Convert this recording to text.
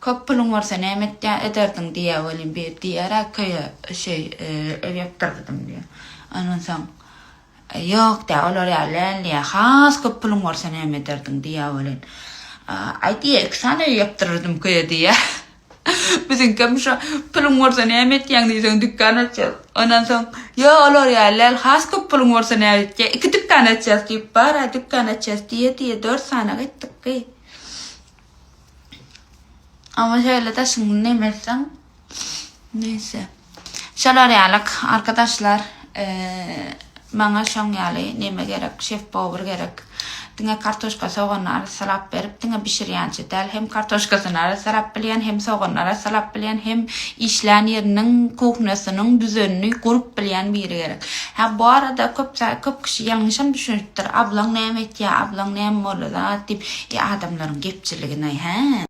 köp pulun varsa näme ederdiň diýe welin bir diýerä köýe ev ýapdyrdym diýe. Ondan soň yok da olar ýaly has köp pulun varsa näme ederdiň diýe welin. Aýdy eksana ýapdyrdym köýe diýe. Bizim kömüşe pulun varsa näme etýäň diýsen dükkan açýar. Ondan soň yo olar ýaly has köp pulun varsa näme etýär. Iki dükkan açýar diýip bar, dükkan açýar diýe 4 sana gitdik. Ama şöyle de şimdi nemesem neyse. Şalar yalık arkadaşlar bana şon yalı neme gerek şef power gerek. Dine kartoşka soğanlara salap berip dine pişirýänçi däl hem kartoşkasyna salap bilýän hem soğanlara salap bilýän hem işlän ýeriniň kuchnasynyň düzenini gurup bilýän biri gerek. Ha bu arada köp kişi ýalňyşam düşünýär. Ablaň näme etýär, ablaň näme bolar diýip adamlaryň gepçiligine